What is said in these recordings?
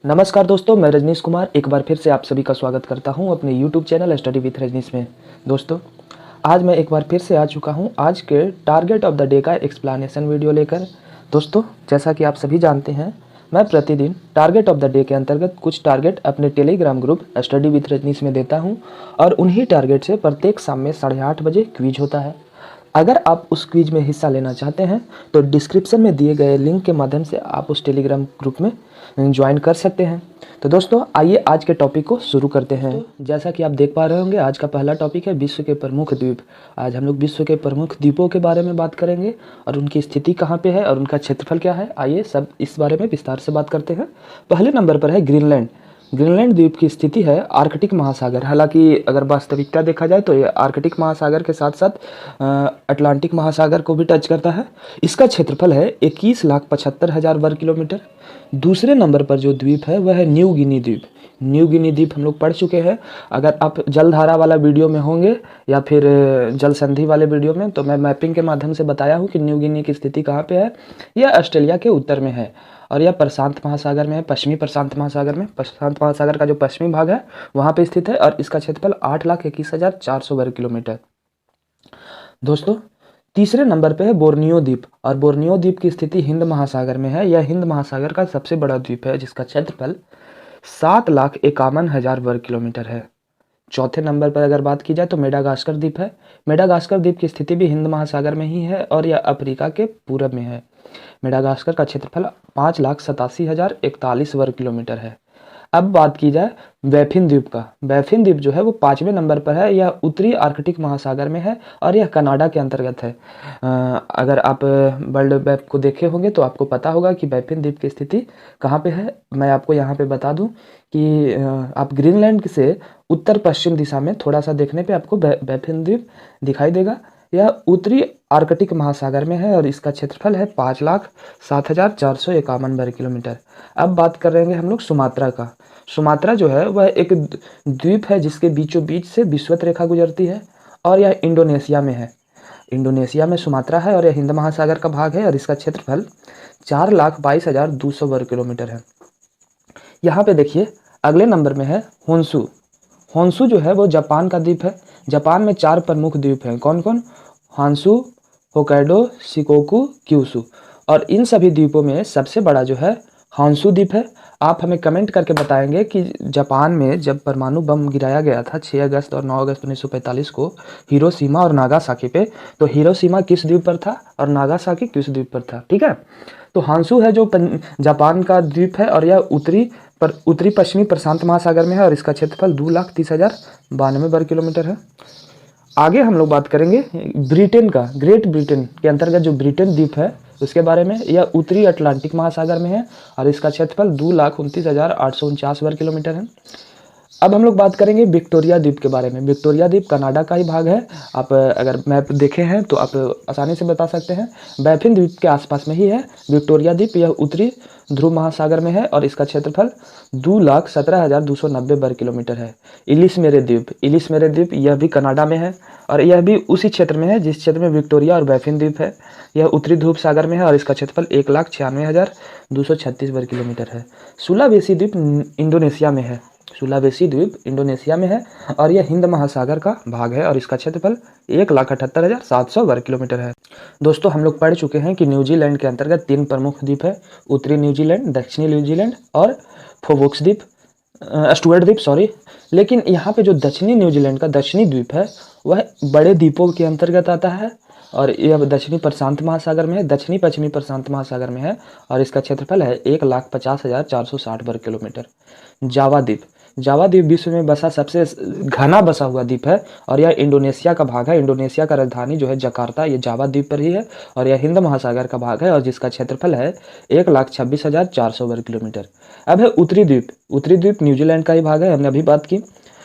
नमस्कार दोस्तों, मैं रजनीश कुमार एक बार फिर से आप सभी का स्वागत करता हूं अपने YouTube channel study with Rajneesh में। दोस्तों, आज मैं एक बार फिर से आ चुका हूं आज के टारगेट ऑफ द डे का एक्सप्लेनेशन वीडियो लेकर। दोस्तों, जैसा कि आप सभी जानते हैं, मैं प्रतिदिन टारगेट ऑफ द डे के अंतर्गत कुछ टारगेट अपने telegram group study with Rajneesh में देता हूँ और उन्हीं टारगेट से प्रत्येक शाम में 8:30 बजे क्विज होता है। अगर आप उस क्विज में हिस्सा लेना चाहते हैं तो डिस्क्रिप्शन में दिए गए लिंक के माध्यम से आप उस टेलीग्राम ग्रुप में ज्वाइन कर सकते हैं। तो दोस्तों, आइए आज के टॉपिक को शुरू करते हैं। जैसा कि आप देख पा रहे होंगे, आज का पहला टॉपिक है विश्व के प्रमुख द्वीप। आज हम लोग विश्व के प्रमुख द्वीपों के बारे में बात करेंगे और उनकी स्थिति कहाँ पे है और उनका क्षेत्रफल क्या है। आइए सब इस बारे में विस्तार से बात करते हैं। पहले नंबर पर है ग्रीनलैंड। ग्रीनलैंड द्वीप की स्थिति है आर्कटिक महासागर। हालांकि अगर वास्तविकता देखा जाए तो ये आर्कटिक महासागर के साथ साथ अटलांटिक महासागर को भी टच करता है। इसका क्षेत्रफल है 21,75,000 वर्ग किलोमीटर। दूसरे नंबर पर जो द्वीप है वह है न्यू गिनी द्वीप। न्यू गिनी द्वीप हम लोग पढ़ चुके हैं। अगर आप जलधारा वाला वीडियो में होंगे या फिर जल संधि वाले वीडियो में, तो मैं मैपिंग के माध्यम से बताया हूँ कि न्यू गिनी की स्थिति कहाँ पे है। यह ऑस्ट्रेलिया के उत्तर में है और यह प्रशांत महासागर में है, पश्चिमी प्रशांत महासागर में। प्रशांत महासागर का जो पश्चिमी भाग है वहाँ पे स्थित है और इसका क्षेत्रफल 8,21,400 वर्ग किलोमीटर। दोस्तों, तीसरे नंबर पे है बोर्नियो द्वीप और बोर्नियो द्वीप की स्थिति हिंद महासागर में है। यह हिंद महासागर का सबसे बड़ा द्वीप है जिसका क्षेत्रफल 7,51,000 वर्ग किलोमीटर है। चौथे नंबर पर अगर बात की जाए तो मेडागास्कर द्वीप है। मेडागास्कर द्वीप की स्थिति भी हिंद महासागर में ही है और यह अफ्रीका के पूरब में है। मेडागास्कर का क्षेत्रफल 5,87,041 वर्ग किलोमीटर है। अब बात की जाए बैफिन द्वीप का। बैफिन द्वीप जो है वो 5वें नंबर पर है। यह उत्तरी आर्कटिक महासागर में है और यह कनाडा के अंतर्गत है। अगर आप वर्ल्ड मैप को देखे होंगे तो आपको पता होगा कि बैफिन द्वीप की स्थिति कहाँ पे है। मैं आपको यहाँ पे बता दूं कि आप ग्रीनलैंड से उत्तर पश्चिम दिशा में थोड़ा सा देखने पे आपको बैफिन द्वीप दिखाई देगा। यह उत्तरी आर्कटिक महासागर में है और इसका क्षेत्रफल है 5,07,451 वर्ग किलोमीटर। अब बात कर रहे हैं हम लोग सुमात्रा का। सुमात्रा जो है वह एक द्वीप है जिसके बीचों बीच से विषुवत रेखा गुजरती है और यह इंडोनेशिया में है। इंडोनेशिया में सुमात्रा है और यह हिंद महासागर का भाग है और इसका क्षेत्रफल 4,22,200 वर्ग किलोमीटर है। यहाँ पे देखिए अगले नंबर में है होन्शु। होन्शु जो है वो जापान का द्वीप है। जापान में 4 प्रमुख द्वीप हैं। कौन कौन? हांसू, होक्काइडो, शिकोकू, क्यूशू। और इन सभी द्वीपों में सबसे बड़ा जो है हांसू द्वीप है। आप हमें कमेंट करके बताएंगे कि जापान में जब परमाणु बम गिराया गया था 6 अगस्त और 9 अगस्त 1945 को हिरोशिमा और नागासाकी पे, तो हिरोशिमा किस द्वीप पर था और नागासाकी किस द्वीप पर था? ठीक है, तो हांसू है जो जापान का द्वीप है और यह उत्तरी पश्चिमी प्रशांत महासागर में है और इसका क्षेत्रफल 2,30,092 वर्ग किलोमीटर है। आगे हम लोग बात करेंगे ब्रिटेन का। ग्रेट ब्रिटेन के अंतर्गत जो ब्रिटेन द्वीप है उसके बारे में। यह उत्तरी अटलांटिक महासागर में है और इसका क्षेत्रफल 2,29,849 वर्ग किलोमीटर है। अब हम लोग बात करेंगे विक्टोरिया द्वीप के बारे में। विक्टोरिया द्वीप कनाडा का ही भाग है। आप अगर मैप देखे हैं तो आप आसानी से बता सकते हैं। बैफिन द्वीप के आसपास में ही है विक्टोरिया द्वीप। यह उत्तरी ध्रुव महासागर में है और इसका क्षेत्रफल 2,17,290 वर्ग किलोमीटर है। इलिस मेरे द्वीप यह भी कनाडा में है और यह भी उसी क्षेत्र में है जिस क्षेत्र में विक्टोरिया और बैफिन द्वीप है। यह उत्तरी ध्रुव सागर में है और इसका क्षेत्रफल 1,96,236 वर्ग किलोमीटर है। सुलावेसी द्वीप इंडोनेशिया में है। सुलावेसी द्वीप इंडोनेशिया में है और यह हिंद महासागर का भाग है और इसका क्षेत्रफल 1,78,700 वर्ग किलोमीटर है। दोस्तों, हम लोग पढ़ चुके हैं कि न्यूजीलैंड के अंतर्गत 3 प्रमुख द्वीप है। उत्तरी न्यूजीलैंड, दक्षिणी न्यूजीलैंड और फोबोक्स द्वीप, स्टुअर्ट द्वीप, सॉरी। लेकिन यहाँ पे जो दक्षिणी न्यूजीलैंड का दक्षिणी द्वीप है वह बड़े द्वीपों के अंतर्गत आता है और यह दक्षिणी प्रशांत महासागर में है, दक्षिणी पश्चिमी प्रशांत महासागर में है और इसका क्षेत्रफल है 1,50,460 वर्ग किलोमीटर। जावा द्वीप विश्व में बसा सबसे घना बसा हुआ द्वीप है और यह इंडोनेशिया का भाग है। इंडोनेशिया का राजधानी जो है जकार्ता, ये जावा द्वीप पर ही है और यह हिंद महासागर का भाग है और जिसका क्षेत्रफल है 1,26,400 वर्ग किलोमीटर। अब है उत्तरी द्वीप न्यूजीलैंड का ही भाग है, हमने अभी बात की।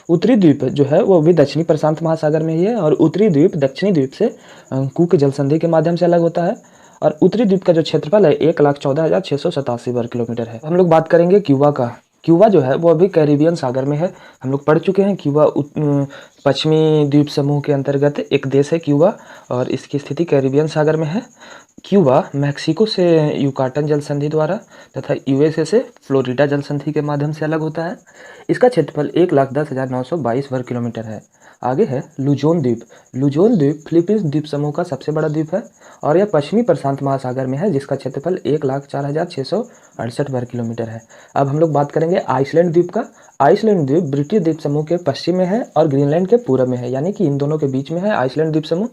उत्तरी द्वीप जो है वो भी दक्षिणी प्रशांत महासागर में ही है और उत्तरी द्वीप दक्षिणी द्वीप से कुक जल संधि के माध्यम से अलग होता है और उत्तरी द्वीप का जो क्षेत्रफल है 1,14,687 वर्ग किलोमीटर है। हम लोग बात करेंगे क्यूबा का। क्यूबा जो है वो अभी कैरिबियन सागर में है। हम लोग पढ़ चुके हैं क्यूबा पश्चिमी द्वीप समूह के अंतर्गत एक देश है क्यूबा और इसकी स्थिति कैरिबियन सागर में है। क्यूबा मैक्सिको से युकाटन जल संधि द्वारा तथा यूएसए से फ्लोरिडा जल संधि के माध्यम से अलग होता है। इसका क्षेत्रफल 1,10,922 वर्ग किलोमीटर है। आगे है लुजोन द्वीप। लुजोन द्वीप फिलीपींस द्वीप समूह का सबसे बड़ा द्वीप है और यह पश्चिमी प्रशांत महासागर में है, जिसका क्षेत्रफल 1,04,668 वर्ग किलोमीटर है। अब हम लोग बात करेंगे आइसलैंड द्वीप का। आइसलैंड द्वीप ब्रिटिश द्वीप समूह के पश्चिम में है और ग्रीनलैंड के पूर्व में है, यानी कि इन दोनों के बीच में है आइसलैंड द्वीप समूह।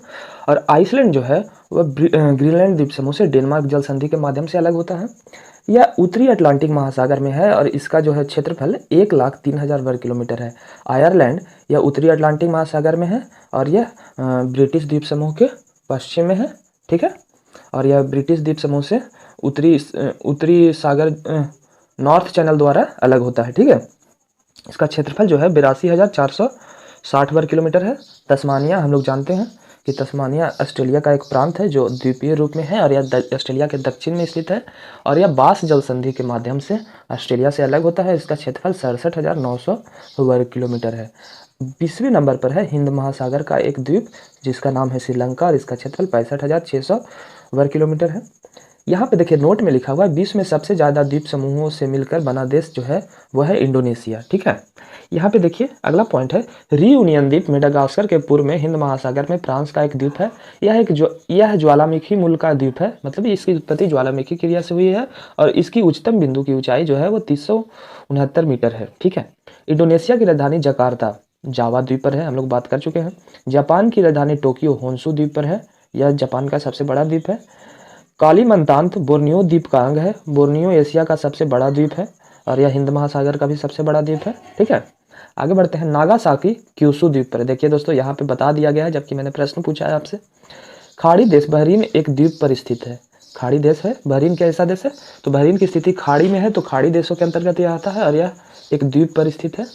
और आइसलैंड जो है वह ग्रीनलैंड द्वीप समूह से डेनमार्क जल संधि के माध्यम से अलग होता है। यह उत्तरी अटलांटिक महासागर में है और इसका जो है क्षेत्रफल 1,03,000 वर्ग किलोमीटर है। आयरलैंड यह उत्तरी अटलांटिक महासागर में है और यह ब्रिटिश द्वीप समूह के पश्चिम में है, ठीक है। और यह ब्रिटिश द्वीप समूह से उत्तरी सागर नॉर्थ चैनल द्वारा अलग होता है, ठीक है। इसका क्षेत्रफल जो है 82,460 वर्ग किलोमीटर है। तस्मानिया हम लोग जानते हैं कि तस्मानिया ऑस्ट्रेलिया का एक प्रांत है जो द्वीपीय रूप में है और यह ऑस्ट्रेलिया के दक्षिण में स्थित है और यह बास जल संधि के माध्यम से ऑस्ट्रेलिया से अलग होता है। इसका क्षेत्रफल 67,900 वर्ग किलोमीटर है। 20वें नंबर पर है हिंद महासागर का एक द्वीप जिसका नाम है श्रीलंका और इसका क्षेत्रफल 65,600 वर्ग किलोमीटर है। यहाँ पे देखिए नोट में लिखा हुआ है विश्व में सबसे ज़्यादा द्वीप समूहों से मिलकर बना देश जो है वह है इंडोनेशिया, ठीक है। यहाँ पे देखिए अगला पॉइंट है रियूनियन द्वीप। मेडागास्कर के पूर्व में हिंद महासागर में फ्रांस का एक द्वीप है। यह ज्वालामुखी मूल का द्वीप है, मतलब इसकी उत्पत्ति ज्वालामुखी क्रिया से हुई है और इसकी उच्चतम बिंदु की ऊंचाई जो है वो 369 मीटर है, ठीक है। इंडोनेशिया की राजधानी जकार्ता जावा द्वीप पर है, हम लोग बात कर चुके हैं। जापान की राजधानी टोक्यो होन्शु द्वीप पर है, यह जापान का सबसे बड़ा द्वीप है। कालीमंतान बोर्नियो द्वीप का अंग है। बोर्नियो एशिया का सबसे बड़ा द्वीप है और यह हिंद महासागर का भी सबसे बड़ा द्वीप है, ठीक है। आगे बढ़ते हैं नागासाकी क्यूशू द्वीप पर। देखिए दोस्तों यहाँ पे बता दिया गया है, जबकि मैंने प्रश्न पूछा है आपसे। खाड़ी देश बहरीन एक द्वीप पर स्थित है। खाड़ी देश है बहरीन, कैसा देश है? तो बहरीन की स्थिति खाड़ी में है, तो खाड़ी देशों के अंतर्गत यह आता है और यह एक द्वीप पर स्थित है।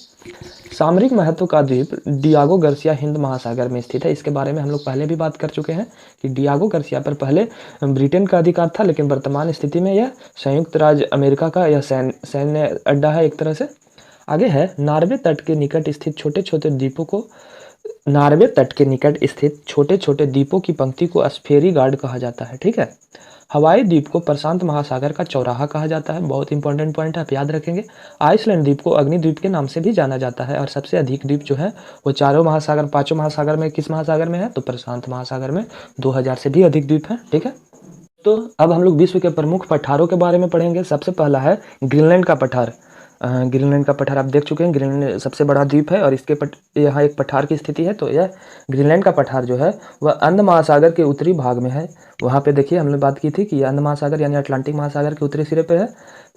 सामरिक महत्व का द्वीप डियागो गार्सिया हिंद महासागर में स्थित है। इसके बारे में हम लोग पहले भी बात कर चुके हैं कि डियागो गार्सिया पर पहले ब्रिटेन का अधिकार था, लेकिन वर्तमान स्थिति में यह संयुक्त राज्य अमेरिका का यह सैन्य अड्डा है एक तरह से। आगे है नॉर्वे तट के निकट स्थित छोटे छोटे द्वीपों को नॉर्वे तट के निकट स्थित छोटे छोटे द्वीपों की पंक्ति को स्फेरी गार्ड कहा जाता है, ठीक है। हवाई द्वीप को प्रशांत महासागर का चौराहा कहा जाता है, बहुत इंपॉर्टेंट पॉइंट है, आप याद रखेंगे। आइसलैंड द्वीप को अग्नि द्वीप के नाम से भी जाना जाता है और सबसे अधिक द्वीप जो है वो पांचों महासागर में किस महासागर में है? तो प्रशांत महासागर में 2000 से भी अधिक द्वीप है, ठीक है। तो अब हम लोग विश्व के प्रमुख पठारों के बारे में पढ़ेंगे। सबसे पहला है ग्रीनलैंड का पठार। ग्रीनलैंड का पठार आप देख चुके हैं, ग्रीनलैंड सबसे बड़ा द्वीप है और इसके यहाँ एक पठार की स्थिति है। तो यह ग्रीनलैंड का पठार जो है वह अंध महासागर के उत्तरी भाग में है। वहाँ पे देखिए हमने बात की थी कि यह अंध महासागर यानी अटलांटिक महासागर के उत्तरी सिरे पे है।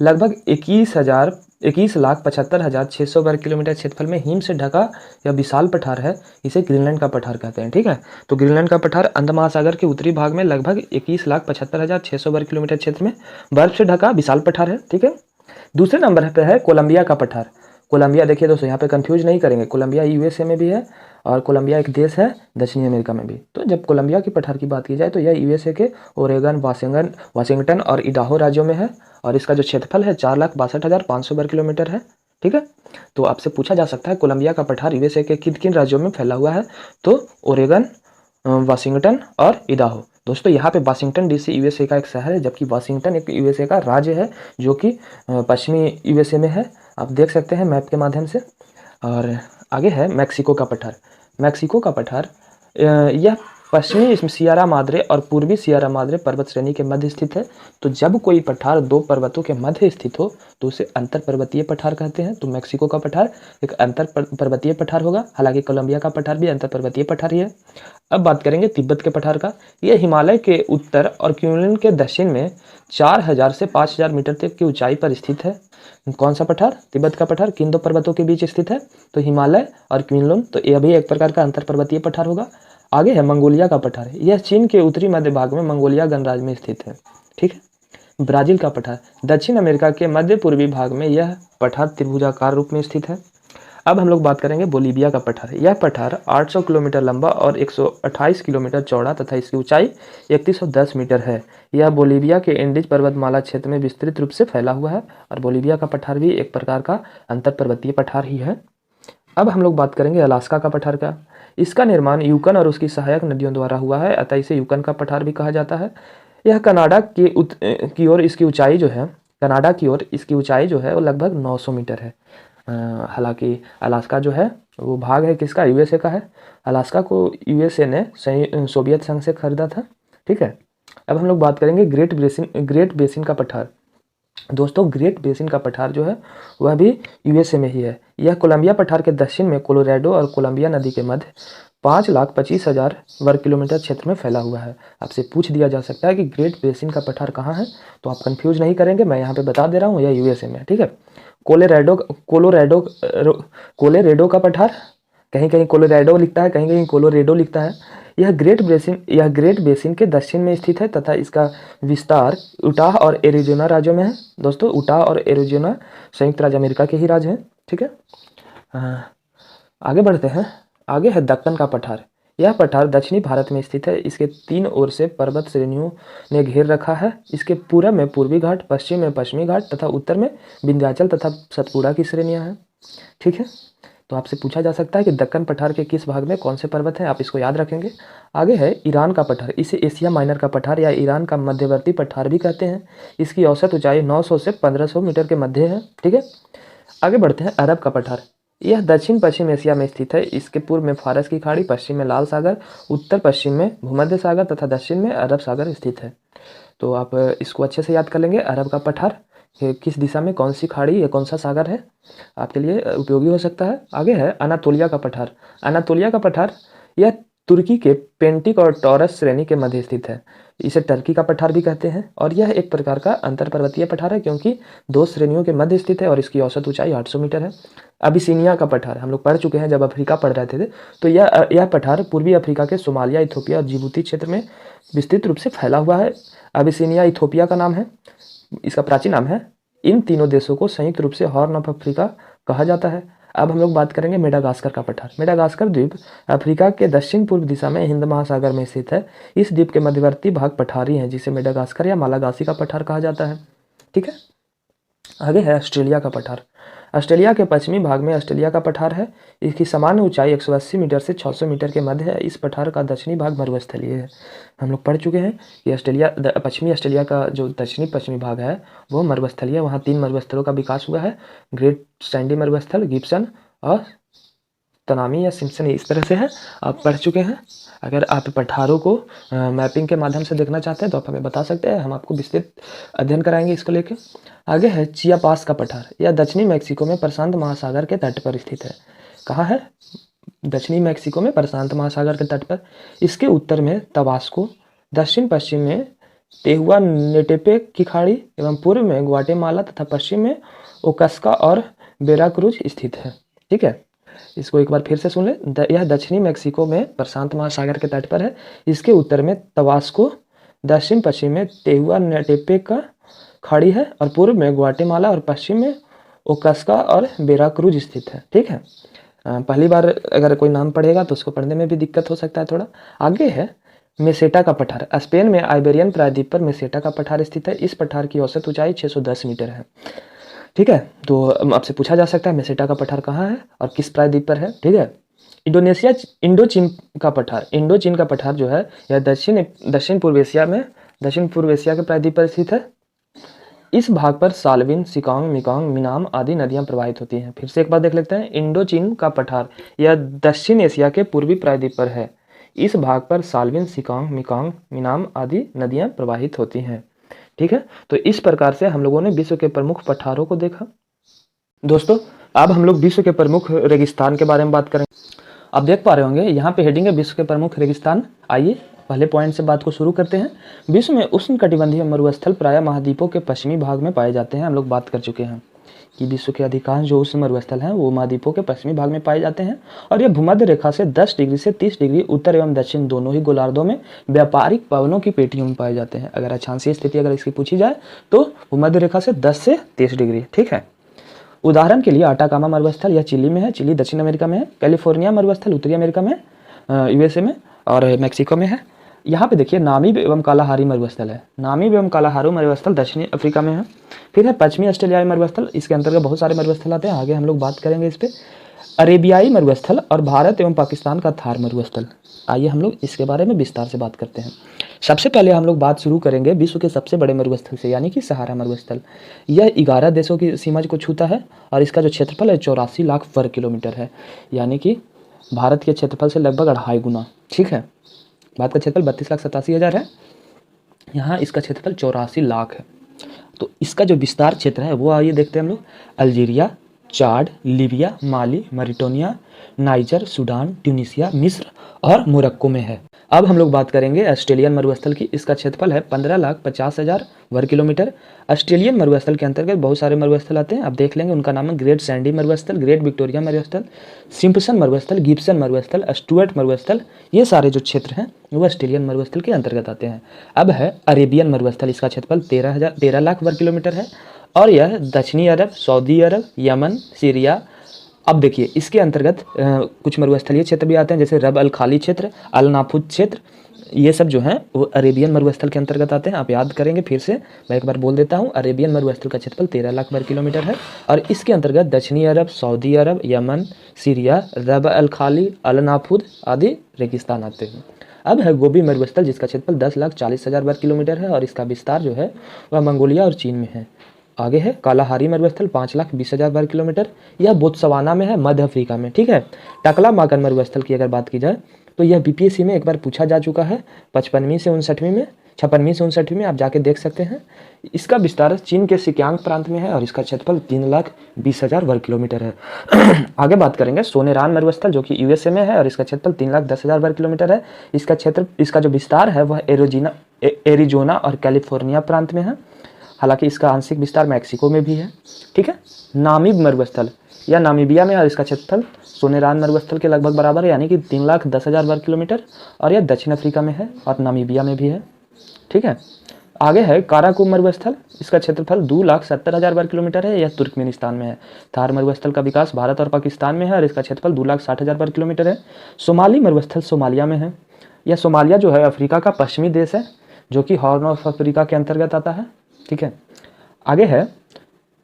लगभग 21,75,600 वर्ग किलोमीटर क्षेत्रफल में हिम से ढका यह विशाल पठार है, इसे ग्रीनलैंड का पठार कहते हैं, ठीक है। तो ग्रीनलैंड का पठार अंध महासागर के उत्तरी भाग में लगभग 21,75,600 वर्ग किलोमीटर क्षेत्र में बर्फ से ढका विशाल पठार है, ठीक है। दूसरे नंबर पे है कोलंबिया का पठार। कोलंबिया देखिए दोस्तों यहाँ पे कंफ्यूज नहीं करेंगे, कोलंबिया यूएसए में भी है और कोलंबिया एक देश है दक्षिणी अमेरिका में भी। तो जब कोलंबिया की पठार की बात की जाए तो यह यूएसए के ओरेगन, वाशिंगटन और इडाहो राज्यों में है और इसका जो क्षेत्रफल है 4,62,500 वर्ग किलोमीटर है, ठीक है। तो आपसे पूछा जा सकता है कोलंबिया का पठार यूएसए के किन किन राज्यों में फैला हुआ है? तो ओरेगन, वाशिंगटन और इडाहो। दोस्तों यहाँ पे वाशिंगटन डीसी यूएसए का एक शहर है, जबकि वाशिंगटन एक यूएसए का राज्य है जो कि पश्चिमी यूएसए में है, आप देख सकते हैं मैप के माध्यम से। और आगे है मैक्सिको का पठार। मैक्सिको का पठार यह पश्चिमी सियरा माद्रे और पूर्वी सियरा माद्रे पर्वत श्रेणी के मध्य स्थित है। तो जब कोई पठार दो पर्वतों के मध्य स्थित हो तो उसे अंतर पर्वतीय पठार कहते हैं। तो मैक्सिको का पठार एक अंतर पर्वतीय पठार होगा, हालांकि कोलंबिया का पठार भी अंतर पर्वतीय पठार ही है। अब बात करेंगे तिब्बत के पठार का। यह हिमालय के उत्तर और क्यूनलन के दक्षिण में 4000 से 5000 मीटर तक की ऊंचाई पर स्थित है। कौन सा पठार? तिब्बत का पठार किन दो पर्वतों के बीच स्थित है? तो हिमालय और क्विनलुन। तो यह भी एक प्रकार का अंतर पर्वतीय पठार होगा। आगे है मंगोलिया का पठार। यह चीन के उत्तरी मध्य भाग में मंगोलिया गणराज्य में स्थित है, ठीक है। ब्राजील का पठार दक्षिण अमेरिका के मध्य पूर्वी भाग में यह पठार त्रिभुजाकार रूप में स्थित है। अब हम लोग बात करेंगे बोलीविया का पठार। यह पठार 800 किलोमीटर लंबा और 128 किलोमीटर चौड़ा तथा इसकी ऊंचाई 3110 मीटर है। यह बोलीविया के एंडीज पर्वतमाला क्षेत्र में विस्तृत रूप से फैला हुआ है और बोलीविया का पठार भी एक प्रकार का अंतर पर्वतीय पठार ही है। अब हम लोग बात करेंगे अलास्का का पठार का। इसका निर्माण यूकन और उसकी सहायक नदियों द्वारा हुआ है, अतः इसे यूकन का पठार भी कहा जाता है। यह कनाडा की ओर इसकी ऊंचाई जो है, कनाडा की ओर इसकी ऊंचाई जो है वो लगभग 900 मीटर है। हालांकि अलास्का जो है वो भाग है किसका, यूएसए का है। अलास्का को यूएसए ने सोवियत संघ से खरीदा था। ठीक है, अब हम लोग बात करेंगे ग्रेट बेसिन का पठार। दोस्तों ग्रेट बेसिन का पठार जो है वह भी यूएसए में ही है। यह कोलंबिया पठार के दक्षिण में कोलोराडो और कोलंबिया नदी के मध्य 5,25,000 वर्ग किलोमीटर क्षेत्र में फैला हुआ है। आपसे पूछ दिया जा सकता है कि ग्रेट बेसिन का पठार कहाँ है, तो आप कंफ्यूज नहीं करेंगे, मैं यहाँ पे बता दे रहा हूँ, यह यूएसए में है। ठीक है, कोलोरेडो का पठार, कहीं कहीं कोलोराडो लिखता है, कहीं कहीं कोलोरेडो लिखता है। यह ग्रेट बेसिन के दक्षिण में स्थित है तथा इसका विस्तार उटाह और एरिजोना राज्यों में है। दोस्तों उटाह और एरिजोना संयुक्त राज्य अमेरिका के ही राज्य हैं। ठीक है, आगे बढ़ते हैं। आगे है दक्कन का पठार। यह पठार दक्षिणी भारत में स्थित है। इसके 3 ओर से पर्वत श्रेणियों ने घेर रखा है। इसके पूर्व में पूर्वी घाट, पश्चिम में पश्चिमी घाट तथा उत्तर में विंध्याचल तथा सतपुड़ा की श्रेणियां हैं। ठीक है, तो आपसे पूछा जा सकता है कि दक्कन पठार के किस भाग में कौन से पर्वत हैं, आप इसको याद रखेंगे। आगे है ईरान का पठार। इसे एशिया माइनर का पठार या ईरान का मध्यवर्ती पठार भी कहते हैं। इसकी औसत ऊंचाई 900 से 1500 मीटर के मध्य है। ठीक है, आगे बढ़ते हैं। अरब का पठार। यह दक्षिण पश्चिम एशिया में स्थित है। इसके पूर्व में फारस की खाड़ी, पश्चिम में लाल सागर, उत्तर पश्चिम में भूमध्य सागर तथा दक्षिण में अरब सागर स्थित है। तो आप इसको अच्छे से याद कर लेंगे। अरब का पठार किस दिशा में कौन सी खाड़ी या कौन सा सागर है, आपके लिए उपयोगी हो सकता है। आगे है अनातोलिया का पठार। अनातोलिया का पठार यह तुर्की के पेंटिक और टॉरस श्रेणी के मध्य स्थित है। इसे टर्की का पठार भी कहते हैं और यह एक प्रकार का अंतर पर्वतीय पठार है क्योंकि 2 श्रेणियों के मध्य स्थित है और इसकी औसत ऊंचाई 800 मीटर है। अबिसिनिया का पठार हम लोग पढ़ चुके हैं जब अफ्रीका पढ़ रहे थे। तो यह पठार पूर्वी अफ्रीका के सोमालिया, इथोपिया और जिबूती क्षेत्र में विस्तृत रूप से फैला हुआ है। अबिसिनिया इथोपिया का नाम है, इसका प्राचीन नाम है। इन तीनों देशों को संयुक्त रूप से हॉर्न ऑफ अफ्रीका कहा जाता है। अब हम लोग बात करेंगे मेडागास्कर का पठार। मेडागास्कर द्वीप अफ्रीका के दक्षिण पूर्व दिशा में हिंद महासागर में स्थित है। इस द्वीप के मध्यवर्ती भाग पठारी है जिसे मेडागास्कर या मालागासी का पठार कहा जाता है। ठीक है, आगे है ऑस्ट्रेलिया का पठार। ऑस्ट्रेलिया के पश्चिमी भाग में ऑस्ट्रेलिया का पठार है। इसकी सामान्य ऊंचाई 180 मीटर से 600 मीटर के मध्य है। इस पठार का दक्षिणी भाग मरुस्थलीय है। हम लोग पढ़ चुके हैं कि पश्चिमी ऑस्ट्रेलिया का जो दक्षिणी पश्चिमी भाग है वो मरुस्थलीय। वहाँ 3 मरुस्थलों का विकास हुआ है, ग्रेट सैंडी मरुस्थल, गिब्सन और तनामी या सिम्पसन, इस तरह से है, आप पढ़ चुके हैं। अगर आप पठारों को मैपिंग के माध्यम से देखना चाहते हैं तो आप हमें बता सकते हैं, हम आपको विस्तृत अध्ययन कराएंगे इसको लेके। आगे है चियापास का पठार। यह दक्षिणी मैक्सिको में प्रशांत महासागर के तट पर स्थित है। कहाँ है? दक्षिणी मैक्सिको में प्रशांत महासागर के तट पर। इसके उत्तर में तबास्को, दक्षिण पश्चिम में तेहुआ नेटेपे की खाड़ी एवं पूर्व में ग्वाटेमाला तथा पश्चिम में ओकास्का और वेराक्रूज स्थित है। ठीक है, इसको एक बार फिर से सुन ले। यह दक्षिणी मैक्सिको में प्रशांत महासागर के तट पर है। इसके उत्तर में तबास्को, दक्षिण पश्चिम में तेहुआ नेटेपे का खाड़ी है और पूर्व में ग्वाटेमाला और पश्चिम में ओकास्का और वेराक्रूज स्थित है। ठीक है, पहली बार अगर कोई नाम पढ़ेगा तो उसको पढ़ने में भी दिक्कत हो सकता है थोड़ा। आगे है मेसेटा का पठार। स्पेन में आइबेरियन प्रायद्वीप पर मेसेटा का पठार स्थित है। इस पठार की औसत ऊंचाई 610 मीटर है। ठीक है, तो आपसे पूछा जा सकता है मेसेटा का पठार कहाँ है और किस प्रायद्वीप पर है। ठीक है, इंडोचीन का पठार। इंडोचीन का पठार जो है यह दक्षिण पूर्व एशिया के प्रायद्वीप पर स्थित है। इस भाग पर साल्विन, सिकांग, मिकांग, मिनाम आदि नदियां प्रवाहित होती हैं। फिर से एक बार देख लेते हैं। इंडोचीन का पठार यह दक्षिण एशिया के पूर्वी प्रायद्वीप पर है। इस भाग पर साल्विन, सिकांग, मिकांग, मिनाम आदि नदियां प्रवाहित होती हैं। ठीक है, तो इस प्रकार से हम लोगों ने विश्व के प्रमुख पठारों को देखा। दोस्तों अब हम लोग विश्व के प्रमुख रेगिस्तान के बारे में बात करेंगे। आप देख पा रहे होंगे यहाँ पे हेडिंग है विश्व के प्रमुख रेगिस्तान। आइए पहले पॉइंट से बात को शुरू करते हैं। विश्व में उष्णकटिबंधीय मरुस्थल प्रायः महाद्वीपों के पश्चिमी भाग में पाए जाते हैं। हम लोग बात कर चुके हैं कि विश्व के अधिकांश जो उष्ण मरुस्थल हैं वो महाद्वीपों के पश्चिमी भाग में पाए जाते हैं और ये भूमध्य रेखा से 10 डिग्री से 30 डिग्री उत्तर एवं दक्षिण दोनों ही गोलार्धों में व्यापारिक पवनों की पेटियों में पाए जाते हैं। अगर अक्षांशीय स्थिति अगर इसकी पूछी जाए तो भूमध्य रेखा से 10 से 30 डिग्री। ठीक है, उदाहरण के लिए आटाकामा मरुस्थल यह चिली में है, चिली दक्षिण अमेरिका में है। कैलिफोर्निया मरुस्थल उत्तरी अमेरिका में, यूएसए में और मैक्सिको में है। यहाँ पे देखिए नामीब एवं कालाहारी मरुस्थल है। नामीब एवं कालाहारू मरुस्थल दक्षिणी अफ्रीका में है। फिर है पश्चिमी ऑस्ट्रेलियाई मरुस्थल, इसके अंतर्गत बहुत सारे मरुस्थल आते हैं, आगे हम लोग बात करेंगे इस पर। अरेबियाई मरुस्थल और भारत एवं पाकिस्तान का थार मरुस्थल। आइए हम लोग इसके बारे में विस्तार से बात करते हैं। सबसे पहले हम लोग बात शुरू करेंगे विश्व के सबसे बड़े मरुस्थल से, यानी कि सहारा मरुस्थल। यह 11 देशों की सीमा को छूता है और इसका जो क्षेत्रफल है 84 लाख वर्ग किलोमीटर है, यानी कि भारत के क्षेत्रफल से लगभग 2.5 गुना। ठीक है, भारत का क्षेत्रफल 32,87,000 है, यहाँ इसका क्षेत्रफल 84 लाख है। तो इसका जो विस्तार क्षेत्र है वो आइए देखते हैं हम लोग। अल्जीरिया, चाड, लीबिया, माली, मॉरिटानिया, नाइजर, सूडान, ट्यूनीशिया, मिस्र और मोरक्को में है। अब हम लोग बात करेंगे ऑस्ट्रेलियन मरुस्थल की। इसका क्षेत्रफल है 15,50,000 वर्ग किलोमीटर। ऑस्ट्रेलियन मरुस्थल के अंतर्गत बहुत सारे मरुस्थल आते हैं, अब देख लेंगे उनका नाम है ग्रेट सैंडी मरुस्थल, ग्रेट विक्टोरिया मरुस्थल, सिम्पसन मरुस्थल, गिब्सन मरुस्थल, स्टुअर्ट मरुस्थल। ये सारे जो क्षेत्र हैं वो ऑस्ट्रेलियन मरुस्थल के अंतर्गत आते हैं। अब है अरेबियन मरुस्थल। इसका क्षेत्रफल 13 लाख वर्ग किलोमीटर है और यह दक्षिणी अरब, सऊदी अरब, यमन, सीरिया। अब देखिए इसके अंतर्गत कुछ मरुस्थलीय क्षेत्र भी आते हैं, जैसे रब अल खाली क्षेत्र, अल नाफुद क्षेत्र। ये सब जो हैं वो अरेबियन मरुस्थल के अंतर्गत आते हैं। आप याद करेंगे, फिर से मैं एक बार बोल देता हूँ। अरेबियन मरुस्थल का क्षेत्रफल 13 लाख वर्ग किलोमीटर है और इसके अंतर्गत दक्षिणी अरब, सऊदी अरब, यमन, सीरिया, रब अल खाली, अल नाफुद आदि रेगिस्तान आते हैं। अब है गोबी मरुस्थल, जिसका क्षेत्रफल 10,40,000 वर्ग किलोमीटर है और इसका विस्तार जो है वह मंगोलिया और चीन में है। आगे है कालाहारी मरुस्थल, 5,20,000 वर्ग किलोमीटर, यह बोत्सवाना में है, मध्य अफ्रीका में। ठीक है, टकला माकन मरुस्थल की अगर बात की जाए तो यह बीपीएससी में एक बार पूछा जा चुका है, 56वीं से 59वीं में आप जाके देख सकते हैं। इसका विस्तार चीन के सिक्यांग प्रांत में है और इसका क्षेत्रफल 3,20,000 वर्ग किलोमीटर है। आगे बात करेंगे सोनेरान मरुस्थल, जो कि यूएसए में है और इसका क्षेत्रफल 3,10,000 वर्ग किलोमीटर है। इसका जो विस्तार है वह एरिजोना और कैलिफोर्निया प्रांत में है, हालांकि इसका आंशिक विस्तार मैक्सिको में भी है। ठीक है, नामीब मरुस्थल, यह नामीबिया में है और इसका क्षेत्रफल सोनेरान मरुस्थल के लगभग बराबर है, यानी कि 3,10,000 वर्ग किलोमीटर, और यह दक्षिण अफ्रीका में है और नामीबिया में भी है। ठीक है, आगे है काराकुम मरुस्थल। इसका क्षेत्रफल 2,70,000 वर्ग किलोमीटर है, यह तुर्कमेनिस्तान में है। थार मरुस्थल का विकास भारत और पाकिस्तान में है और इसका क्षेत्रफल 2,60,000 वर्ग किलोमीटर है। सोमाली मरुस्थल सोमालिया में है। यह सोमालिया जो है अफ्रीका का पश्चिमी देश है, जो कि हॉर्न ऑफ अफ्रीका के अंतर्गत आता है। ठीक है, आगे है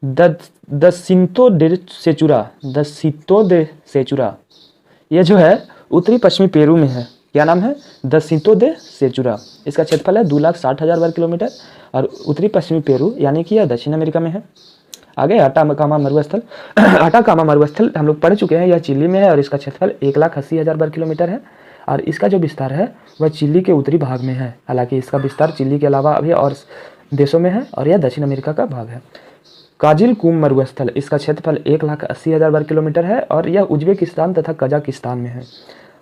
द सिंतो डे सेचुरा, यह जो है उत्तरी पश्चिमी पेरू में है। क्या नाम है? द सिंतो दे सेचुरा। इसका क्षेत्रफल है 2,60,000 वर्ग किलोमीटर और उत्तरी पश्चिमी पेरू यानी कि यह दक्षिण अमेरिका में है। आगे अटाकामा मरुस्थल। अटाकामा मरुस्थल हम लोग पढ़ चुके हैं, यह चिली में है और इसका क्षेत्रफल 1,80,000 वर्ग किलोमीटर है और इसका जो विस्तार है वह चिली के उत्तरी भाग में है। हालांकि इसका विस्तार चिली के अलावा अभी और देशों में है और यह दक्षिण अमेरिका का भाग है। काजिलकुम मरुस्थल, इसका क्षेत्रफल 1,80,000 वर्ग किलोमीटर है और यह उज्बेकिस्तान तथा कजाकिस्तान में है।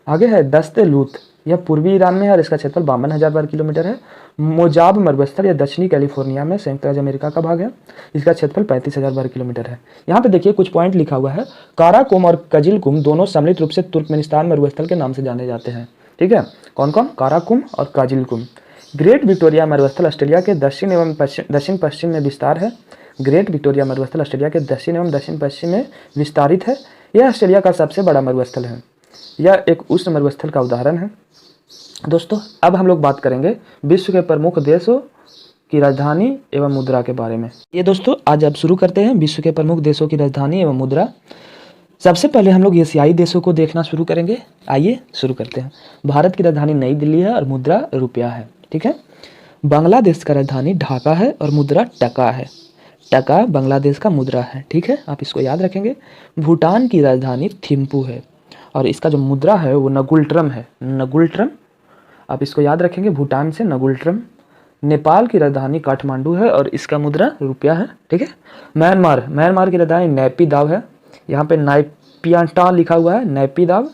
आगे है दस्ते लूत, यह पूर्वी ईरान में है और इसका क्षेत्रफल 52,000 वर्ग किलोमीटर है। मोजाब मरुस्थल, यह दक्षिणी कैलिफोर्निया में संयुक्त राज्य अमेरिका का भाग है। इसका क्षेत्रफल 35,000 वर्ग किलोमीटर है। यहाँ पे देखिए कुछ पॉइंट लिखा हुआ है। काराकुम और कजिलकुम दोनों सम्मिलित रूप से तुर्कमेनिस्तान मरुस्थल के नाम से जाने जाते हैं। ठीक है, कौन कौन? काराकुम और काजिलकुम। ग्रेट विक्टोरिया मरुस्थल ऑस्ट्रेलिया के दक्षिण पश्चिम में विस्तार है। ग्रेट विक्टोरिया मरुस्थल ऑस्ट्रेलिया के दक्षिण एवं दक्षिण पश्चिम में विस्तारित है। यह ऑस्ट्रेलिया का सबसे बड़ा मरुस्थल है। यह एक उष्ण मरुस्थल का उदाहरण है। दोस्तों, अब हम लोग बात करेंगे विश्व के प्रमुख देशों की राजधानी एवं मुद्रा के बारे में। ये दोस्तों आज अब शुरू करते हैं विश्व के प्रमुख देशों की राजधानी एवं मुद्रा। सबसे पहले हम लोग एशियाई देशों को देखना शुरू करेंगे। आइए शुरू करते हैं। भारत की राजधानी नई दिल्ली है और मुद्रा रुपया है। ठीक है, बांग्लादेश का राजधानी ढाका है और मुद्रा टका है। टका बांग्लादेश का मुद्रा है। ठीक है, आप इसको याद रखेंगे। भूटान की राजधानी थिम्पू है और इसका जो मुद्रा है वो नगुल्ट्रम है। नगुल्ट्रम, आप इसको याद रखेंगे, भूटान से नगुल्ट्रम। नेपाल की राजधानी काठमांडू है और इसका मुद्रा रुपया है। ठीक है, म्यांमार की राजधानी नैपीदाव है। यहाँ पे नाइपियाटा लिखा हुआ है, नैपीदाव,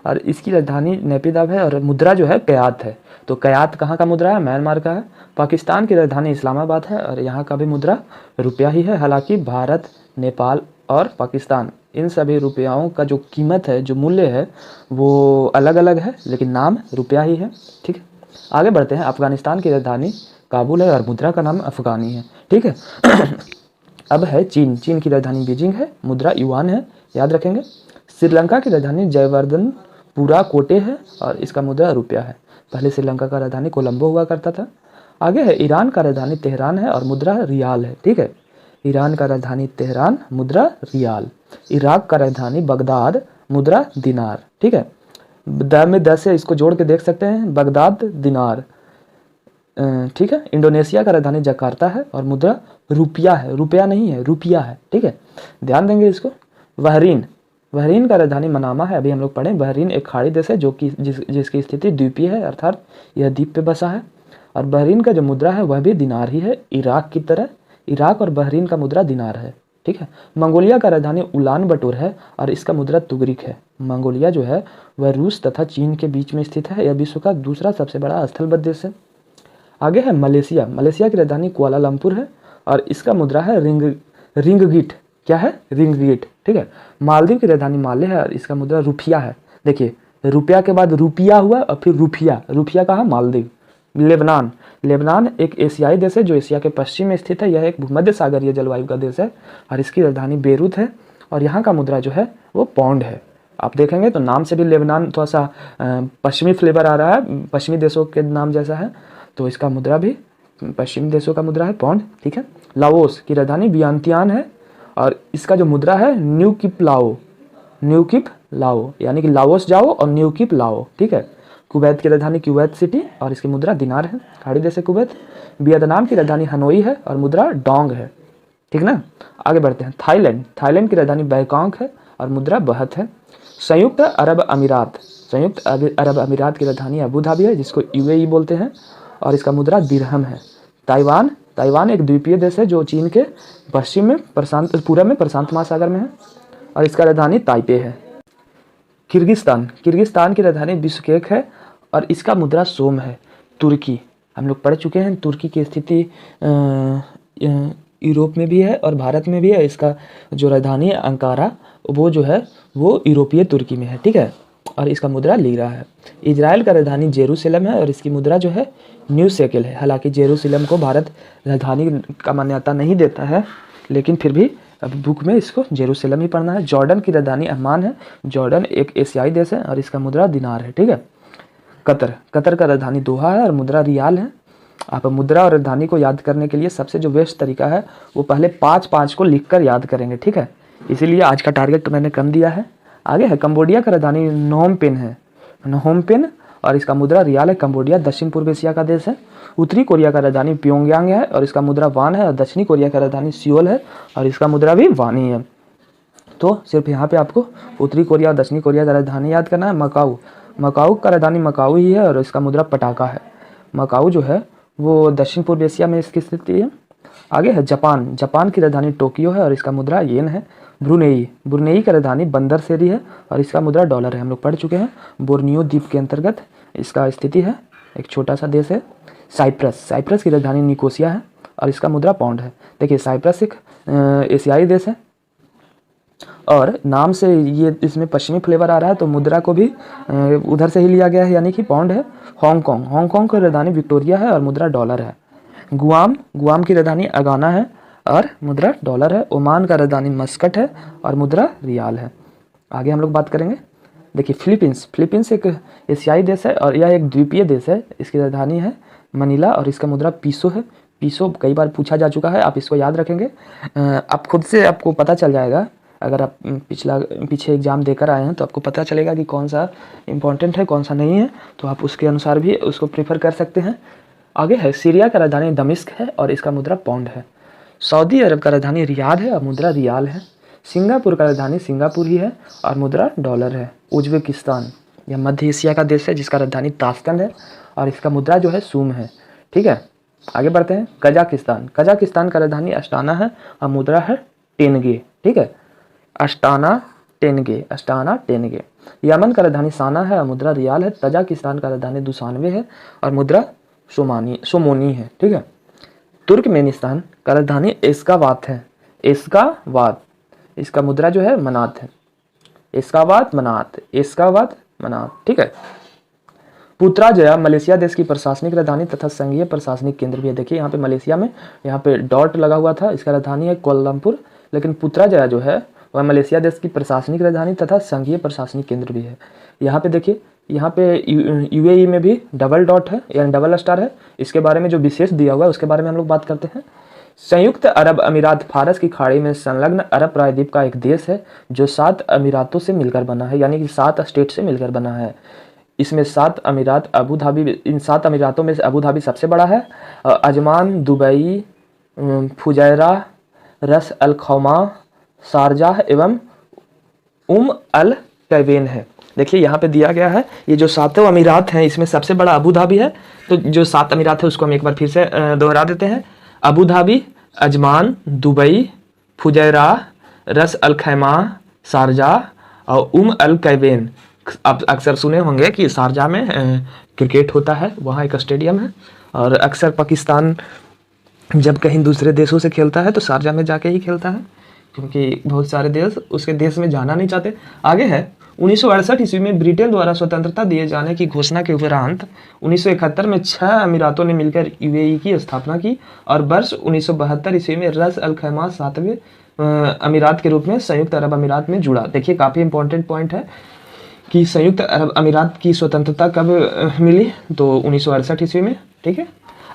और इसकी राजधानी नैपीदाव है और मुद्रा जो है कयात है। तो कयात कहाँ का मुद्रा है? म्यांमार का है। पाकिस्तान की राजधानी इस्लामाबाद है और यहाँ का भी मुद्रा रुपया ही है। हालांकि भारत, नेपाल और पाकिस्तान इन सभी रुपयाओं का जो कीमत है, जो मूल्य है, वो अलग अलग है, लेकिन नाम रुपया ही है। ठीक है, आगे बढ़ते हैं। अफगानिस्तान की राजधानी काबुल है और मुद्रा का नाम अफगानी है। ठीक है अब है चीन की राजधानी बीजिंग है, मुद्रा युआन है, याद रखेंगे। श्रीलंका की राजधानी जयवर्धनपुरा कोटे है और इसका मुद्रा रुपया है। पहले श्रीलंका का राजधानी कोलंबो हुआ करता था। आगे है ईरान का राजधानी तेहरान है और मुद्रा रियाल है। ठीक है, ईरान का राजधानी तेहरान, मुद्रा रियाल। इराक का राजधानी बगदाद, मुद्रा दिनार। ठीक है, द में 10 है, इसको जोड़ के देख सकते हैं, बगदाद दिनार। ठीक है, इंडोनेशिया का राजधानी जकार्ता है और मुद्रा रुपया है, रुपया नहीं है, रुपया है। ठीक है, ध्यान देंगे इसको। बहरीन, बहरीन का राजधानी मनामा है, अभी हम लोग पढ़े। बहरीन एक खाड़ी देश है जो कि जिसकी स्थिति द्वीपीय है, अर्थात यह द्वीप पे बसा है। और बहरीन का जो मुद्रा है वह भी दिनार ही है, इराक की तरह। इराक और बहरीन का मुद्रा दिनार है। ठीक है, मंगोलिया का राजधानी उलान बटोर है और इसका मुद्रा तुगरिक है। मंगोलिया जो है वह रूस तथा चीन के बीच में स्थित है। यह विश्व का दूसरा सबसे बड़ा स्थलबद्ध देश है। आगे है मलेशिया। मलेशिया की राजधानी कुआलालंपुर है और इसका मुद्रा है रिंगगिट। क्या है? रिंगगिट। ठीक है, मालदीव की राजधानी माले है और इसका मुद्रा रुपया है। देखिए, रुपया के बाद रुपया हुआ और फिर रुपया, रुपया कहा? मालदीव। लेबनान, लेबनान एक एशियाई देश है जो एशिया के पश्चिम में स्थित है। यह एक भूमध्य सागरीय जलवायु का देश है और इसकी राजधानी बेरूत है और यहाँ का मुद्रा जो है वो पौंड है। आप देखेंगे तो नाम से भी लेबनान थोड़ा सा पश्चिमी फ्लेवर आ रहा है, पश्चिमी देशों के नाम जैसा है, तो इसका मुद्रा भी पश्चिमी देशों का मुद्रा है पौंड। ठीक है, लाओस की राजधानी वियंतियान है और इसका जो मुद्रा है न्यू किप लाओ, न्यू किप लाओ, यानी कि लाओस जाओ और न्यू किप लाओ। ठीक है, कुवैत की राजधानी कुवैत सिटी और इसकी मुद्रा दिनार है, खाड़ी देश है कुवैत। वियतनाम की राजधानी हनोई है और मुद्रा डोंग है। ठीक ना, आगे बढ़ते हैं। थाईलैंड, थाईलैंड की राजधानी बैंकॉक है और मुद्रा बहत है। संयुक्त अरब अमीरात, संयुक्त अरब अमीरात की राजधानी अबू धाबी है जिसको यूएई बोलते हैं और इसका मुद्रा दिरहम है। ताइवान, ताइवान एक द्वीपीय देश है जो चीन के पश्चिम में पूरब में प्रशांत महासागर में है और इसका राजधानी ताइपे है। किर्गिस्तान, किर्गिस्तान की राजधानी बिश्केक है और इसका मुद्रा सोम है। तुर्की, हम लोग पढ़ चुके हैं, तुर्की की स्थिति यूरोप में भी है और भारत में भी है। इसका जो राजधानी है अंकारा, वो जो है वो यूरोपीय तुर्की में है। ठीक है, और इसका मुद्रा लीरा है। इजराइल का राजधानी जेरूसलम है और इसकी मुद्रा जो है न्यू शेकेल है। हालांकि जेरूसलम को भारत राजधानी का मान्यता नहीं देता है, लेकिन फिर भी अब बुक में इसको जेरूसलम ही पढ़ना है। जॉर्डन की राजधानी अम्मान है। जॉर्डन एक एशियाई देश है और इसका मुद्रा दिनार है। ठीक है, कतर, कतर का राजधानी दोहा है और मुद्रा रियाल है। आप मुद्रा और राजधानी को याद करने के लिए सबसे जो बेस्ट तरीका है वो पहले 5-5 को लिखकर याद करेंगे। ठीक है, इसीलिए आज का टारगेट तो मैंने कम दिया है। आगे है कंबोडिया का राजधानी नोम पेन है, नोम पेन और इसका मुद्रा रियाल है। कंबोडिया दक्षिण पूर्व एशिया का देश है। उत्तरी कोरिया का राजधानी प्योंगयांग है और इसका मुद्रा वान है और दक्षिणी कोरिया का राजधानी सियोल है और इसका मुद्रा भी वान ही है। तो सिर्फ यहाँ पे आपको उत्तरी कोरिया और दक्षिणी कोरिया का राजधानी याद करना है। मकाऊ, मकाऊ का राजधानी मकाऊ ही है और इसका मुद्रा पटाखा है। मकाऊ जो है वो दक्षिण पूर्व एशिया में इसकी स्थिति है। आगे है जापान, जापान की राजधानी टोक्यो है और इसका मुद्रा येन है। ब्रुनेई, ब्रुनेई का राजधानी बंदर सेरी है और इसका मुद्रा डॉलर है। हम लोग पढ़ चुके हैं, बोर्नियो द्वीप के अंतर्गत इसका स्थिति है, एक छोटा सा देश है। साइप्रस, साइप्रस की राजधानी निकोसिया है और इसका मुद्रा पाउंड है। देखिए, साइप्रस एक एशियाई देश है और नाम से ये इसमें पश्चिमी फ्लेवर आ रहा है, तो मुद्रा को भी उधर से ही लिया गया है, यानी कि पाउंड है। हांगकांग, हांगकांग की राजधानी विक्टोरिया है और मुद्रा डॉलर है। गुआम, गुआम की राजधानी अगाना है और मुद्रा डॉलर है। ओमान का राजधानी मस्कट है और मुद्रा रियाल है। आगे हम लोग बात करेंगे। देखिए, फिलीपींस, फिलीपींस एक एशियाई देश है और यह एक द्वीपीय देश है। इसकी राजधानी है मनीला और इसका मुद्रा पीसो है। पीसो कई बार पूछा जा चुका है, आप इसको याद रखेंगे। आप खुद से आपको पता चल जाएगा, अगर आप पीछे एग्जाम देकर आए हैं तो आपको पता चलेगा कि कौन सा इंपॉर्टेंट है कौन सा नहीं है, तो आप उसके अनुसार भी उसको प्रेफर कर सकते हैं। आगे है सीरिया का राजधानी दमिश्क है और इसका मुद्रा पाउंड है। सऊदी अरब का राजधानी रियाद है और मुद्रा रियाल है। सिंगापुर का राजधानी सिंगापुर ही है और मुद्रा डॉलर है। उज्बेकिस्तान, यह मध्य एशिया का देश है जिसका राजधानी ताशकंद है और इसका मुद्रा जो है सूम है। ठीक है, आगे बढ़ते हैं। कजाकिस्तान, कजाकिस्तान का राजधानी अस्टाना है और मुद्रा है टेनगे। ठीक है, अस्टाना टेनगे, अस्टाना टेनगे। यमन का राजधानी साना है और मुद्रा रियाल है। तजाकिस्तान का राजधानी दुसानवे है और मुद्रा सोमोनी है। ठीक है, तुर्कमेनिस्तान का राजधानी एस्कावात है, एस्कावात, इसका मुद्रा जो है मनात है। एस्कावात मनात, एस्कावात मनात। ठीक है, पुत्राजया मलेशिया देश की प्रशासनिक राजधानी तथा संघीय प्रशासनिक केंद्र भी है। देखिए यहाँ पे मलेशिया में यहाँ पे डॉट लगा हुआ था, इसका राजधानी है कोलमपुर, लेकिन पुत्राजया जो है वह मलेशिया देश की प्रशासनिक राजधानी तथा संघीय प्रशासनिक केंद्र भी है। यहाँ पे देखिए, यहाँ पे यूएई में भी डबल डॉट है यानी डबल स्टार है। इसके बारे में जो विशेष दिया हुआ है उसके बारे में हम लोग बात करते हैं। संयुक्त अरब अमीरात फारस की खाड़ी में संलग्न अरब प्रायद्वीप का एक देश है जो 7 अमीरातों से मिलकर बना है, यानी कि 7 स्टेट से मिलकर बना है। इसमें 7 अमीरात अबू धाबी, इन 7 अमीरातों में से अबू धाबी सबसे बड़ा है। अजमान, दुबई, फुजैरा, रस अल खौमा, शारजाह एवं अल कैवेन है। देखिए यहाँ पे दिया गया है, ये जो 7 अमीरात हैं इसमें सबसे बड़ा अबू धाबी है। तो जो 7 अमीरात है उसको हम एक बार फिर से दोहरा देते हैं। Abu Dhabi, Ajman, Dubai, Fujairah, रस अल खैमा, शारजाह और अल कैवेन। आप अक्सर सुने होंगे कि शारजाह में क्रिकेट होता है, वहाँ एक स्टेडियम है। और अक्सर पाकिस्तान जब कहीं दूसरे देशों से खेलता है तो शारजाह में जाके ही खेलता है, क्योंकि बहुत सारे देश उसके देश में जाना नहीं चाहते। आगे है 1968 ईस्वी में ब्रिटेन द्वारा स्वतंत्रता दिए जाने की घोषणा के उपरांत 1971 में 6 अमीरातों ने मिलकर यूएई की स्थापना की और वर्ष 1972 ईस्वी में रस अल खैमा 7वें अमीरात के रूप में संयुक्त अरब अमीरात में जुड़ा। देखिए काफ़ी इंपॉर्टेंट पॉइंट है कि संयुक्त अरब अमीरात की स्वतंत्रता कब मिली, तो 1968 ईस्वी में। ठीक है,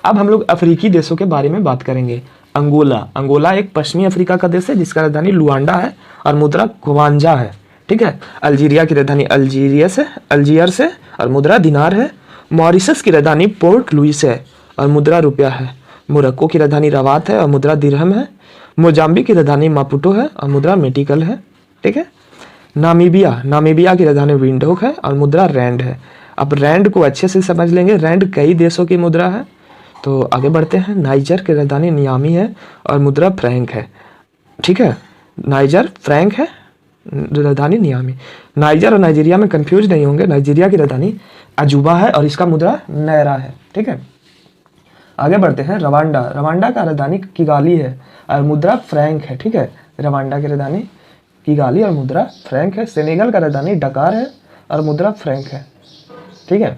अब हम लोग अफ्रीकी देशों के बारे में बात करेंगे। अंगोला एक पश्चिमी अफ्रीका का देश है जिसका राजधानी लुआंडा है और मुद्रा क्वांजा है। ठीक है, अल्जीरिया की राजधानी अल्जीयर्स है और मुद्रा दिनार है। मॉरिशस की राजधानी पोर्ट लुइस है और मुद्रा रुपया है। मोरक्को की राजधानी रवात है और मुद्रा दिरहम है। मोजाम्बिक की राजधानी मापुटो है और मुद्रा मेटिकल है। ठीक है, नामीबिया की राजधानी विंडहोक है और मुद्रा रैंड है। अब रैंड को अच्छे से समझ लेंगे, रैंड कई देशों की मुद्रा है। तो आगे बढ़ते हैं। नाइजर की राजधानी नियामी है और मुद्रा फ्रैंक है। ठीक है, नाइजर फ्रैंक है, राजधानी नियामी। नाइजर और नाइजीरिया में कंफ्यूज नहीं होंगे, नाइजीरिया की राजधानी अजूबा है और इसका मुद्रा नैरा है। ठीक है, आगे बढ़ते हैं। रवांडा का राजधानी किगाली है और मुद्रा फ्रैंक है। ठीक है, रवांडा की राजधानी किगाली और मुद्रा फ्रैंक है। सेनेगल का राजधानी डकार है और मुद्रा फ्रैंक है। ठीक है,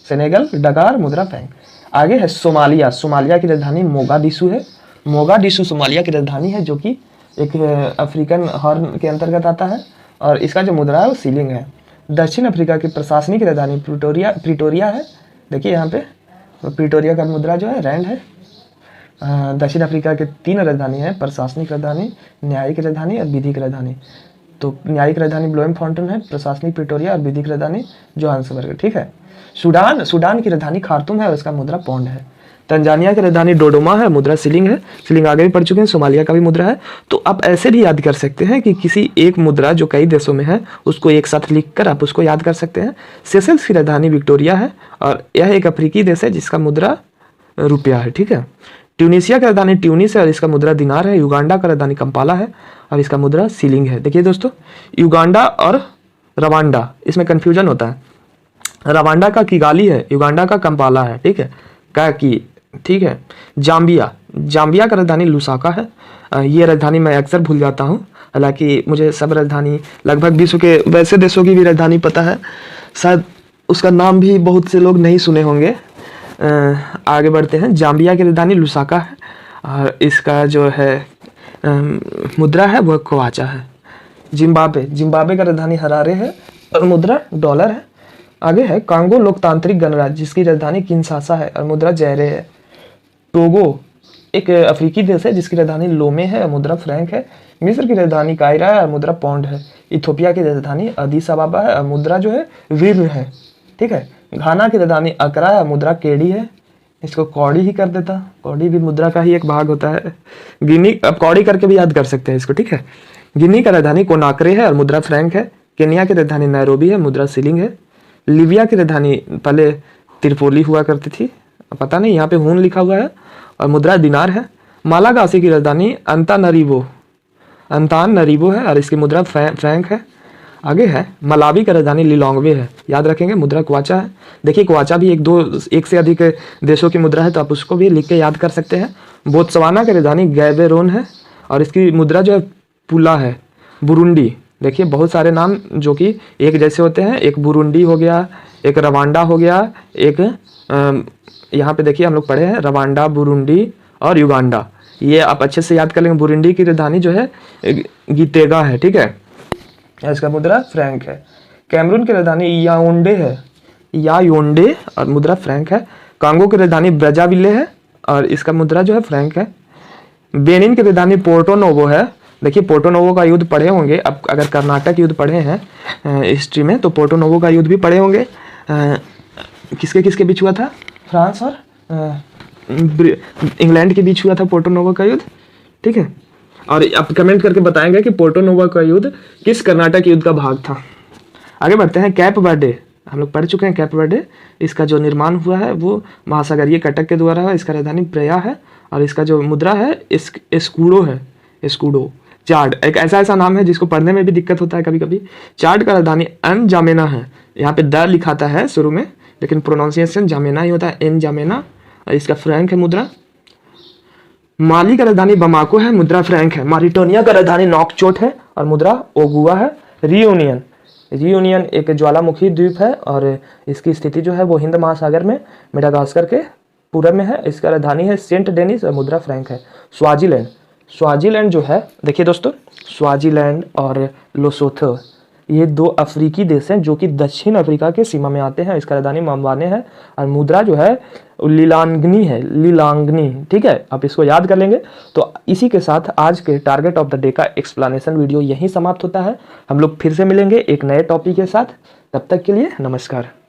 सेनेगल, डकार, मुद्रा फ्रैंक। आगे है सोमालिया की राजधानी मोगादिशु है। मोगादिशु सोमालिया की राजधानी है जो कि एक अफ्रीकन हॉर्न के अंतर्गत आता है और इसका जो मुद्रा है वो सीलिंग है। दक्षिण अफ्रीका की प्रशासनिक राजधानी प्रिटोरिया है। देखिए यहाँ पे प्रिटोरिया का मुद्रा जो है रैंड है। दक्षिण अफ्रीका के 3 राजधानी हैं, प्रशासनिक राजधानी, न्यायिक राजधानी और विधिक राजधानी। तो न्यायिक राजधानी ब्लोएमफॉन्टेन है, प्रशासनिक प्रिटोरिया और विधिक राजधानी जोहान्सबर्ग। ठीक है, सूडान की राजधानी खार्तूम है और इसका मुद्रा पौंड है। तंजानिया की राजधानी डोडोमा है, मुद्रा सीलिंग है। सीलिंग आगे भी पढ़ चुके हैं। सोमालिया का भी मुद्रा है। तो आप ऐसे भी याद कर सकते हैं कि किसी एक मुद्रा जो कई देशों में है उसको एक साथ लिखकर आप उसको याद कर सकते हैं। सेशल्स की राजधानी विक्टोरिया है और यह एक अफ्रीकी देश है जिसका मुद्रा रुपया है। ठीक है, ट्यूनीशिया की राजधानी ट्यूनिस है और इसका मुद्रा दिनार है। युगांडा का राजधानी कंपाला है और इसका मुद्रा सीलिंग है। देखिए दोस्तों, युगांडा और रवांडा इसमें कंफ्यूजन होता है। रवांडा का किगाली है, युगांडा का कंपाला है। ठीक है, ठीक है। जाम्बिया का राजधानी लुसाका है। ये राजधानी मैं अक्सर भूल जाता हूँ, हालांकि मुझे सब राजधानी लगभग विश्व के वैसे देशों की भी राजधानी पता है, शायद उसका नाम भी बहुत से लोग नहीं सुने होंगे। आगे बढ़ते हैं। जाम्बिया की राजधानी लुसाका है और इसका जो है मुद्रा है वह क्वाचा है। जिम्बाब्वे का राजधानी हरारे है और मुद्रा डॉलर है। आगे है कांगो लोकतांत्रिक गणराज्य जिसकी राजधानी किंशासा है और मुद्रा जैरे है। टोगो एक अफ्रीकी देश है जिसकी राजधानी लोमे है और मुद्रा फ्रैंक है। मिस्र की राजधानी कायरा है और मुद्रा पौंड है। इथोपिया की राजधानी अदीस अबाबा है और मुद्रा जो है विर्र है। ठीक है, घाना की राजधानी अकरा है और मुद्रा केडी है। इसको कौड़ी ही कर देता, कौड़ी भी मुद्रा का ही एक भाग होता है। गिनी, अब कौड़ी करके भी याद कर सकते हैं इसको। ठीक है, गिनी का राजधानी कोनाक्रे है और मुद्रा फ्रैंक है। केन्या की राजधानी नैरोबी है, मुद्रा सीलिंग है। लीबिया की राजधानी पहले त्रिपोली हुआ करती थी, पता नहीं, यहाँ पे हून लिखा हुआ है और मुद्रा दिनार है। मालागासी की राजधानी अंतानरीबो है और इसकी मुद्रा फ्रैंक है। आगे है मलावी का राजधानी लिलोंगवे है, याद रखेंगे, मुद्रा क्वाचा है। देखिए क्वाचा भी एक से अधिक देशों की मुद्रा है तो आप उसको भी लिख के याद कर सकते हैं। बोत्सवाना की राजधानी गैबेरोन है और इसकी मुद्रा जो है पुला है। बुरुंडी, देखिए बहुत सारे नाम जो कि एक जैसे होते हैं, एक बुरुंडी हो गया, एक रवांडा हो गया, एक यहाँ पे देखिए हम लोग पढ़े हैं रवांडा, बुरुंडी और युगांडा। ये आप अच्छे से याद कर लेंगे। बुरुंडी की राजधानी जो है गीतेगा है। ठीक है, इसका मुद्रा फ्रैंक है। कैमरून की राजधानी याओंडे है, याओंडे और मुद्रा फ्रैंक है। कांगो की राजधानी ब्राज़ाविले है और इसका मुद्रा जो है फ्रैंक है। बेनिन की राजधानी पोर्टो नोवो है। देखिए पोर्टो नोवो का युद्ध पढ़े होंगे, अब अगर कर्नाटक युद्ध पढ़े हैं हिस्ट्री में तो पोर्टो नोवो का युद्ध भी पढ़े होंगे। किसके किसके बीच हुआ था? फ्रांस और इंग्लैंड के बीच हुआ था पोर्टो नोवो का युद्ध, ठीक है। और आप कमेंट करके बताएंगे कि पोर्टो नोवो का युद्ध किस कर्नाटक युद्ध का भाग था। आगे बढ़ते हैं। कैप वर्डे हम लोग पढ़ चुके हैं। कैप वर्डे इसका जो निर्माण हुआ है वो महासागरीय कटक के द्वारा है। इसका राजधानी प्रया है और इसका जो मुद्रा है एस्कूडो है। एस्कूडो चार्ड एक ऐसा नाम है जिसको पढ़ने में भी दिक्कत होता है कभी कभी। चार्ड का राजधानी एन जामेना है। यहाँ पे द लिखाता है शुरू में, लेकिन प्रोनाउंसिएशन जामेना ही होता है, एन जामेना। और इसका फ्रैंक है मुद्रा। माली का राजधानी बमाको है, मुद्रा फ्रैंक है। मारिटोनिया का राजधानी नॉकचोट है और मुद्रा ओगुआ है। रियूनियन एक ज्वालामुखी द्वीप है और इसकी स्थिति जो है वो हिंद महासागर में मेडागास्कर के पूरब में है। इसका राजधानी है सेंट डेनिस और मुद्रा फ्रैंक है। स्वाजीलैंड जो है, देखिए दोस्तों, स्वाजीलैंड और लोसोथो ये दो अफ्रीकी देश हैं जो कि दक्षिण अफ्रीका के सीमा में आते हैं। इसका राजधानी मम्बाने है और मुद्रा जो है लीलांगनी, ठीक है। आप इसको याद कर लेंगे। तो इसी के साथ आज के टारगेट ऑफ द डे का एक्सप्लेनेशन वीडियो यहीं समाप्त होता है। हम लोग फिर से मिलेंगे एक नए टॉपिक के साथ। तब तक के लिए नमस्कार।